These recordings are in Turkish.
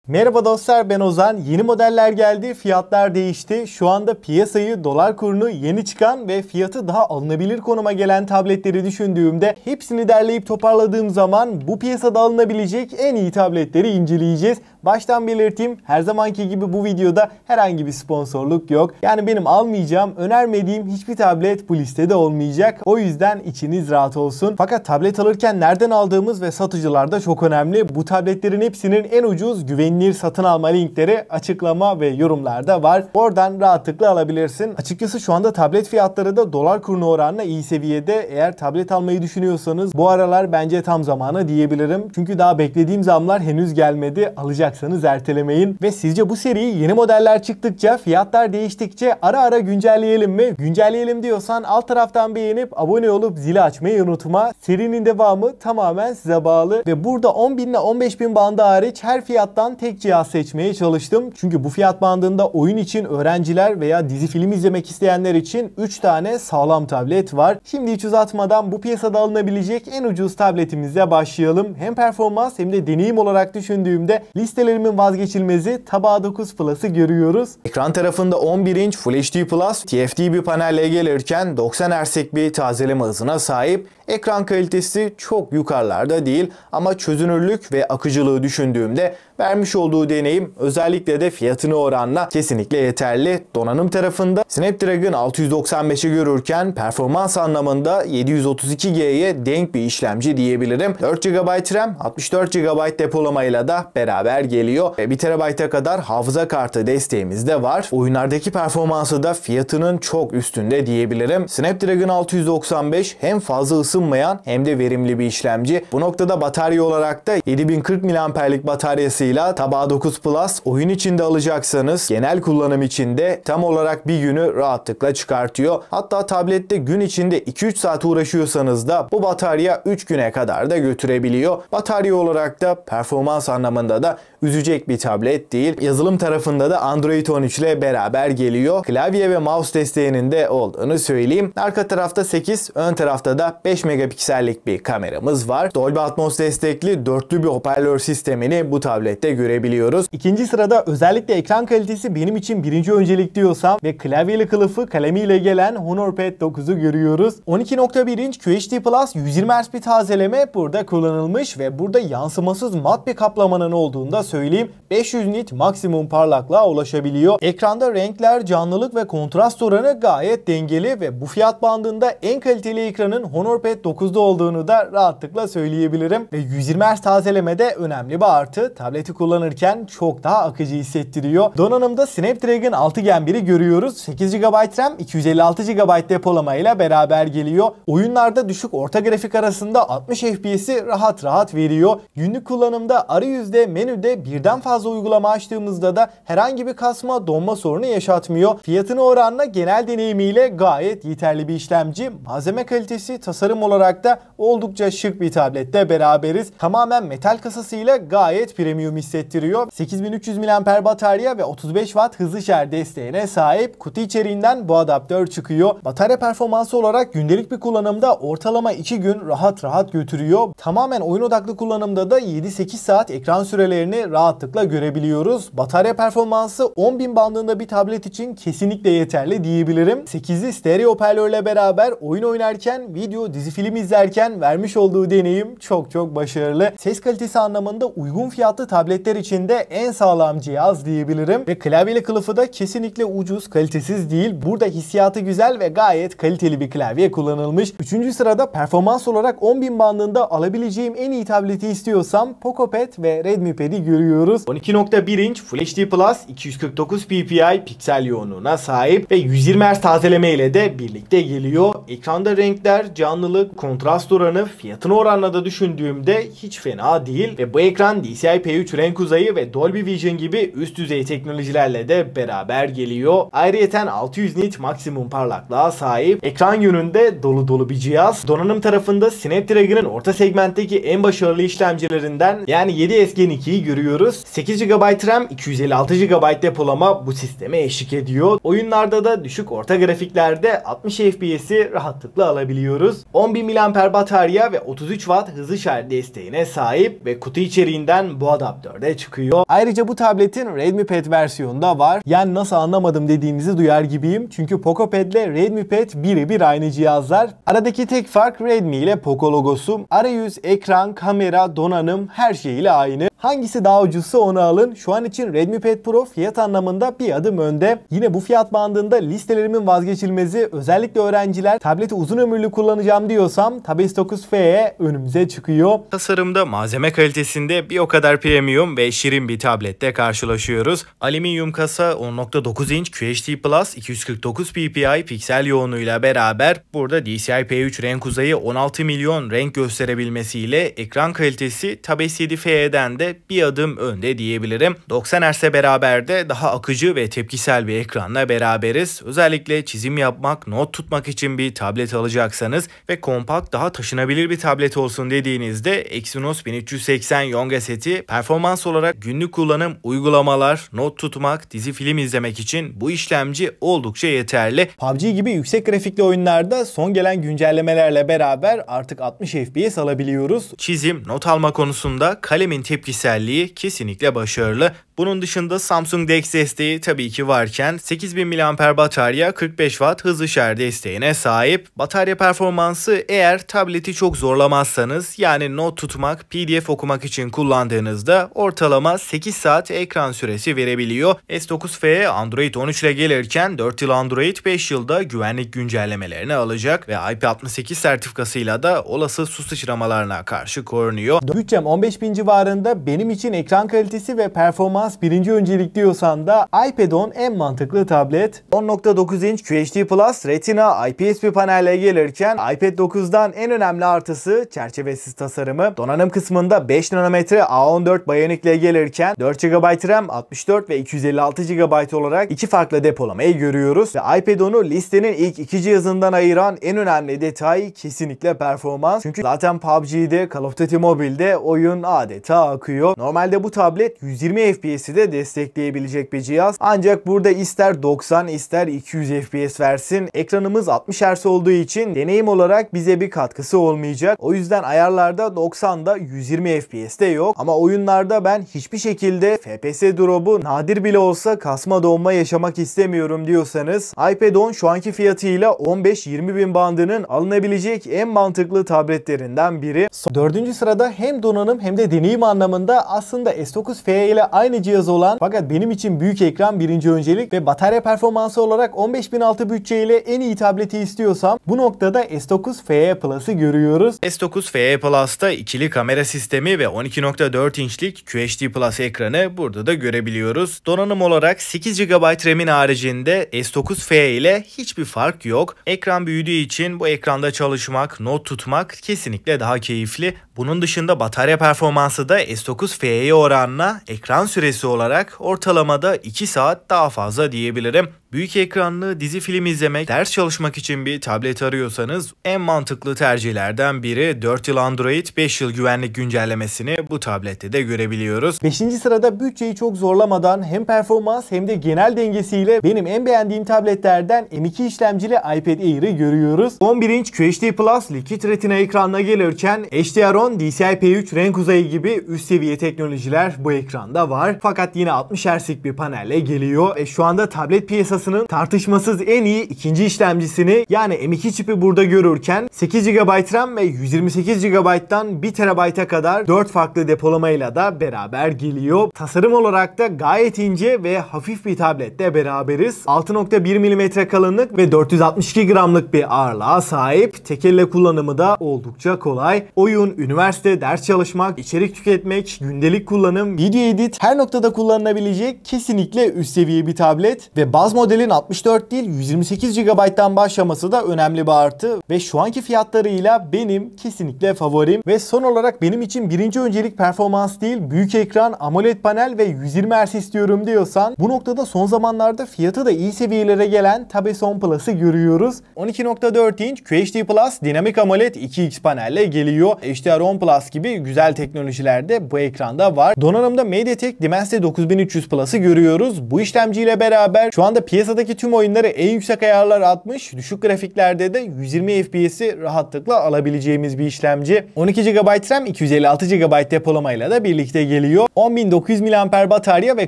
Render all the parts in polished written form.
Merhaba dostlar, ben Ozan. Yeni modeller geldi, fiyatlar değişti. Şu anda piyasayı dolar kurunu yeni çıkan ve fiyatı daha alınabilir konuma gelen tabletleri düşündüğümde hepsini derleyip toparladığım zaman bu piyasada alınabilecek en iyi tabletleri inceleyeceğiz. Baştan belirteyim, her zamanki gibi bu videoda herhangi bir sponsorluk yok. Yani benim almayacağım, önermediğim hiçbir tablet bu listede olmayacak. O yüzden içiniz rahat olsun. Fakat tablet alırken nereden aldığımız ve satıcılar da çok önemli. Bu tabletlerin hepsinin en ucuz, güvenilir satın alma linkleri açıklama ve yorumlarda var. Oradan rahatlıkla alabilirsin. Açıkçası şu anda tablet fiyatları da dolar kuruna oranla iyi seviyede. Eğer tablet almayı düşünüyorsanız bu aralar bence tam zamanı diyebilirim. Çünkü daha beklediğim zamlar henüz gelmedi. Alacaksanız ertelemeyin. Ve sizce bu seriyi yeni modeller çıktıkça, fiyatlar değiştikçe ara ara güncelleyelim mi? Güncelleyelim diyorsan alt taraftan beğenip abone olup zili açmayı unutma. Serinin devamı tamamen size bağlı. Ve burada 10.000 ile 15.000 bandı hariç her fiyattan tek cihaz seçmeye çalıştım. Çünkü bu fiyat bandında oyun için öğrenciler veya dizi film izlemek isteyenler için 3 tane sağlam tablet var. Şimdi hiç uzatmadan bu piyasada alınabilecek en ucuz tabletimize başlayalım. Hem performans hem de deneyim olarak düşündüğümde listelerimin vazgeçilmezi Tab A9 Plus'ı görüyoruz. Ekran tarafında 11 inç Full HD Plus TFT bir panelle gelirken 90 Hz'lik bir tazeleme hızına sahip. Ekran kalitesi çok yukarılarda değil ama çözünürlük ve akıcılığı düşündüğümde vermiş olduğu deneyim özellikle de fiyatına oranla kesinlikle yeterli. Donanım tarafında Snapdragon 695'i görürken performans anlamında 732G'ye denk bir işlemci diyebilirim. 4 GB RAM, 64 GB depolamayla da beraber geliyor ve 1 TB'a kadar hafıza kartı desteğimiz de var. Oyunlardaki performansı da fiyatının çok üstünde diyebilirim. Snapdragon 695 hem fazla ısınmayan hem de verimli bir işlemci. Bu noktada batarya olarak da 7040 mAh'lik bataryasıyla Tab A9 Plus oyun içinde alacaksanız genel kullanım içinde tam olarak bir günü rahatlıkla çıkartıyor. Hatta tablette gün içinde 2-3 saat uğraşıyorsanız da bu batarya 3 güne kadar da götürebiliyor. Batarya olarak da performans anlamında da üzecek bir tablet değil. Yazılım tarafında da Android 13 ile beraber geliyor. Klavye ve mouse desteğinin de olduğunu söyleyeyim. Arka tarafta 8, ön tarafta da 5 megapiksellik bir kameramız var. Dolby Atmos destekli dörtlü bir hoparlör sistemini bu tablette görebiliyoruz. İkinci sırada özellikle ekran kalitesi benim için birinci öncelik diyorsam ve klavyeli kılıfı kalemiyle gelen Honor Pad 9'u görüyoruz. 12.1 inç QHD Plus 120 Hz bir tazeleme burada kullanılmış ve burada yansımasız mat bir kaplamanın olduğunu da söyleyeyim. 500 nit maksimum parlaklığa ulaşabiliyor. Ekranda renkler, canlılık ve kontrast oranı gayet dengeli ve bu fiyat bandında en kaliteli ekranın Honor Pad 9'da olduğunu da rahatlıkla söyleyebilirim. Ve 120 Hz tazeleme de önemli bir artı. Tableti kullanırken çok daha akıcı hissettiriyor. Donanımda Snapdragon 6 Gen 1'i görüyoruz. 8 GB RAM, 256 GB depolamayla beraber geliyor. Oyunlarda düşük orta grafik arasında 60 FPS'i rahat rahat veriyor. Günlük kullanımda arayüzde, menüde birden fazla uygulama açtığımızda da herhangi bir kasma, donma sorunu yaşatmıyor. Fiyatına oranla genel deneyimiyle gayet yeterli bir işlemci. Malzeme kalitesi, tasarım olarak da oldukça şık bir tablette beraberiz. Tamamen metal kasasıyla gayet premium hissettiriyor. 8300 mAh batarya ve 35 Watt hızlı şarj desteğine sahip. Kutu içeriğinden bu adaptör çıkıyor. Batarya performansı olarak gündelik bir kullanımda ortalama 2 gün rahat rahat götürüyor. Tamamen oyun odaklı kullanımda da 7-8 saat ekran sürelerini rahatlıkla görebiliyoruz. Batarya performansı 10.000 bandında bir tablet için kesinlikle yeterli diyebilirim. 8'li stereo hoparlörle beraber oyun oynarken, video, dizi film izlerken vermiş olduğu deneyim çok başarılı. Ses kalitesi anlamında uygun fiyatlı tabletler için de en sağlam cihaz diyebilirim. Ve klavyeli kılıfı da kesinlikle ucuz, kalitesiz değil. Burada hissiyatı güzel ve gayet kaliteli bir klavye kullanılmış. 3. sırada performans olarak 10.000 bandında alabileceğim en iyi tableti istiyorsam PocoPad ve Redmi Pad'i görüyoruz. 12.1 inç Full HD Plus 249 ppi piksel yoğunluğuna sahip ve 120 Hz tazeleme ile de birlikte geliyor. Ekranda renkler, canlılık, kontrast oranı fiyatına oranla da düşündüğümde hiç fena değil ve bu ekran DCI-P3 renk uzayı ve Dolby Vision gibi üst düzey teknolojilerle de beraber geliyor. Ayrıyeten 600 nit maksimum parlaklığa sahip. Ekran yönünde dolu bir cihaz. Donanım tarafında Snapdragon'ın orta segmentteki en başarılı işlemcilerinden yani 7S Gen 2'yi görüyoruz. 8 GB RAM, 256 GB depolama bu sisteme eşlik ediyor. Oyunlarda da düşük orta grafiklerde 60 FPS'i rahatlıkla alabiliyoruz. 10.000 mAh batarya ve 33 Watt hızlı şarj desteğine sahip ve kutu içeriğinden bu adaptör Top 4'e çıkıyor. Ayrıca bu tabletin Redmi Pad versiyonu da var. Yani nasıl anlamadım dediğinizi duyar gibiyim. Çünkü Poco Pad ile Redmi Pad birebir aynı cihazlar. Aradaki tek fark Redmi ile Poco logosu. Arayüz, ekran, kamera, donanım her şeyiyle aynı. Hangisi daha ucuzsa onu alın. Şu an için Redmi Pad Pro fiyat anlamında bir adım önde. Yine bu fiyat bandında listelerimin vazgeçilmezi, özellikle öğrenciler tableti uzun ömürlü kullanacağım diyorsam Tab S9 FE önümüze çıkıyor. Tasarımda, malzeme kalitesinde bir o kadar premium ve şirin bir tablette karşılaşıyoruz. Alüminyum kasa, 10.9 inç QHD Plus 249 ppi piksel yoğunluğuyla beraber burada DCI-P3 renk uzayı 16 milyon renk gösterebilmesiyle ekran kalitesi Tab S7 FE'den de bir adım önde diyebilirim. 90 Hz'le beraber de daha akıcı ve tepkisel bir ekranla beraberiz. Özellikle çizim yapmak, not tutmak için bir tablet alacaksanız ve kompakt, daha taşınabilir bir tablet olsun dediğinizde Exynos 1380 Yonga seti performans olarak günlük kullanım, uygulamalar, not tutmak, dizi film izlemek için bu işlemci oldukça yeterli. PUBG gibi yüksek grafikli oyunlarda son gelen güncellemelerle beraber artık 60 FPS alabiliyoruz. Çizim, not alma konusunda kalemin tepkiselliği kesinlikle başarılı. Bunun dışında Samsung DeX desteği tabii ki varken 8000 mAh batarya, 45 Watt hızlı şarj desteğine sahip. Batarya performansı eğer tableti çok zorlamazsanız, yani not tutmak, PDF okumak için kullandığınızda ortalama 8 saat ekran süresi verebiliyor. S9 FE Android 13 ile gelirken 4 yıl Android, 5 yılda güvenlik güncellemelerini alacak ve IP68 sertifikasıyla da olası su sıçramalarına karşı korunuyor. Bütçem 15.000 civarında, benim için ekran kalitesi ve performans birinci öncelik diyorsan da iPad 10 en mantıklı tablet. 10.9 inç QHD Plus Retina IPS bir panelle gelirken iPad 9'dan en önemli artısı çerçevesiz tasarımı. Donanım kısmında 5 nanometre A14 Bionic ile gelirken 4 GB RAM, 64 ve 256 GB olarak iki farklı depolamayı görüyoruz. Ve iPad 10'u listenin ilk iki cihazından ayıran en önemli detay kesinlikle performans. Çünkü zaten PUBG'de, Call of Duty Mobile'de oyun adeta akıyor. Normalde bu tablet 120 FPS'i de destekleyebilecek bir cihaz. Ancak burada ister 90 ister 200 FPS versin, ekranımız 60 Hz olduğu için deneyim olarak bize bir katkısı olmayacak. O yüzden ayarlarda 90'da 120 FPS de yok. Ama oyunlarda ben hiçbir şekilde FPS drop'u nadir bile olsa kasma donma yaşamak istemiyorum diyorsanız iPad 10 şu anki fiyatıyla 15-20 bin bandının alınabilecek en mantıklı tabletlerinden biri. 4. sırada hem donanım hem de deneyim anlamında aslında S9 FE ile aynı cihaz olan fakat benim için büyük ekran birinci öncelik ve batarya performansı olarak 15.000 altı bütçeyle en iyi tableti istiyorsam bu noktada S9 FE Plus'ı görüyoruz. S9 FE Plus'ta ikili kamera sistemi ve 12.4 inçlik QHD Plus ekranı burada da görebiliyoruz. Donanım olarak 8 GB RAM'in haricinde S9 FE ile hiçbir fark yok. Ekran büyüdüğü için bu ekranda çalışmak, not tutmak kesinlikle daha keyifli. Bunun dışında batarya performansı da S9 FE'ye oranla ekran süresi olarak ortalamada 2 saat daha fazla diyebilirim. Büyük ekranlı dizi film izlemek, ders çalışmak için bir tablet arıyorsanız en mantıklı tercihlerden biri. 4 yıl Android, 5 yıl güvenlik güncellemesini bu tablette de görebiliyoruz. 5. sırada bütçeyi çok zorlamadan hem performans hem de genel dengesiyle benim en beğendiğim tabletlerden M2 işlemcili iPad Air'i görüyoruz. 11 inç QHD Plus Liquid Retina ekranına gelirken HDR10, DCI-P3 renk uzayı gibi üst seviye teknolojiler bu ekranda var. Fakat yine 60 Hz'lik bir panelle geliyor. Şu anda tablet piyasasının tartışmasız en iyi ikinci işlemcisini, yani M2 çipi burada görürken 8 GB RAM ve 128 GB'dan 1 TB'a kadar 4 farklı depolamayla da beraber geliyor. Tasarım olarak da gayet ince ve hafif bir tablette beraberiz. 6.1 mm kalınlık ve 462 gramlık bir ağırlığa sahip. Tek elle kullanımı da oldukça kolay. Oyun, üniversite, ders çalışmak, içerik tüketmek, gündelik kullanım, video edit her noktada kullanılabilecek kesinlikle üst seviye bir tablet ve baz modelin 64 değil 128 GB'dan başlaması da önemli bir artı ve şu anki fiyatlarıyla benim kesinlikle favorim. Ve son olarak benim için birinci öncelik performans değil, büyük ekran, AMOLED panel ve 120 Hz istiyorum diyorsan bu noktada son zamanlarda fiyatı da iyi seviyelere gelen Tab S10 Plus'ı görüyoruz. 12.4 inç QHD Plus dinamik AMOLED 2X panelle geliyor. HDR10 Plus gibi güzel teknolojiler de bu ekranda var. Donanımda MediaTek Dimensity 9300 Plus'ı görüyoruz. Bu işlemciyle beraber şu anda piyasadaki tüm oyunları en yüksek ayarlar 60, düşük grafiklerde de 120 FPS'i rahatlıkla alabileceğimiz bir işlemci. 12 GB RAM, 256 GB depolamayla da birlikte geliyor. 10.900 mAh batarya ve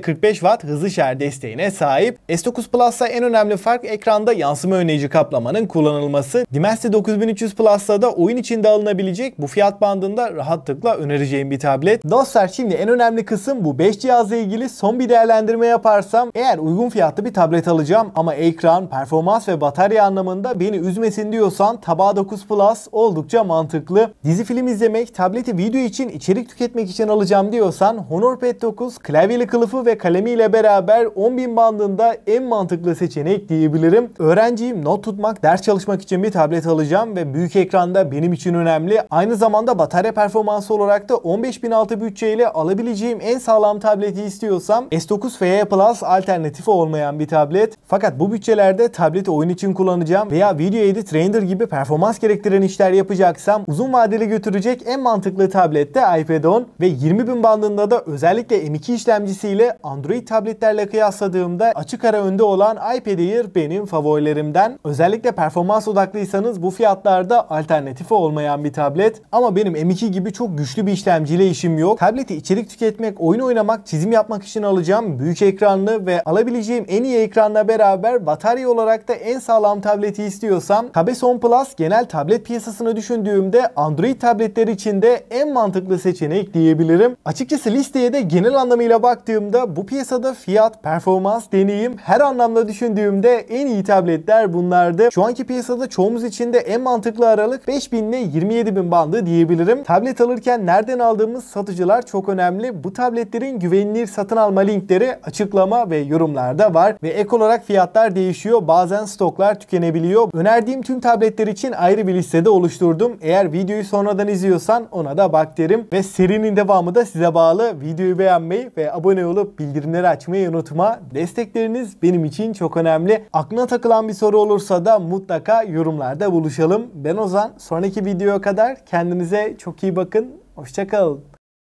45 Watt hızlı şarj desteğine sahip. S9 Plus'ta en önemli fark ekranda yansıma önleyici kaplamanın kullanılması. Dimensity 9300 Plus'ta da oyun içinde alınabilecek bu fiyat bandında rahatlıkla önereceğim bir tablet. Dostlar, şimdi en önemli kısım bu 5 cihazla ilgili son bir değerlendirme yaparsam eğer uygun fiyatlı bir tablet alacağım ama ekran, performans ve batarya anlamında beni üzmesin diyorsan Tabaa 9 Plus oldukça mantıklı. Dizi film izlemek, tableti video için, içerik tüketmek için alacağım diyorsan Honor Pad 9 klavyeli kılıfı ve kalemiyle beraber 10.000 bandında en mantıklı seçenek diyebilirim. Öğrenciyim, not tutmak, ders çalışmak için bir tablet alacağım ve büyük ekranda benim için önemli. Aynı zamanda batarya performansı olarak da 15.000 altı bütçeyle alabileceğim en sağlam tableti istiyorsam S9 FE Plus alternatifi olmayan bir tablet. Fakat bu bütçelerde tableti oyun için kullanacağım veya video edit, render gibi performans gerektiren işler yapacaksam uzun vadeli götürecek en mantıklı tablet de iPad 10 ve 20.000 bandında da özellikle M2 işlemcisiyle Android tabletlerle kıyasladığımda açık ara önde olan iPad Air benim favorilerimden. Özellikle performans odaklıysanız bu fiyatlarda alternatifi olmayan bir tablet. Ama benim M2 gibi çok güçlü bir işlemciyle işim yok. Tableti içerik tüketmek, oyun oynamak, çizim yapmak için alacağım. Büyük ekranlı ve alabileceğim en iyi ekranla beraber batarya olarak da en sağlam tableti istiyorsam Tab S10 Plus genel tablet piyasasını düşündüğümde Android tabletler için de en mantıklı seçenek diyebilirim. Açıkçası listeye de genel anlamıyla baktığımda bu piyasada fiyat, performans, deneyim her anlamda düşündüğümde en iyi tabletler bunlardı. Şu anki piyasada çoğumuz için de en mantıklı aralık 5.000 ile 27.000 bandı diyebilirim. Tablet alırken nereden aldığımız satıcılar çok önemli. Bu tabletlerin güvenilir satın alma linkleri açıklama ve yorumlarda var ve ek olarak fiyatlar değişiyor. Bazen stoklar tükenebiliyor. Önerdiğim tüm tabletler için ayrı bir listede oluşturdum. Eğer videoyu sonradan izliyorsan ona da bak derim. Ve serinin devamı da size bağlı. Videoyu beğenmeyi ve abone olup bildirimleri açmayı unutma. Destekleriniz benim için çok önemli. Aklına takılan bir soru olursa da mutlaka yorumlarda buluşalım. Ben Ozan. Sonraki videoya kadar kendinize çok iyi bakın. Hoşça kalın.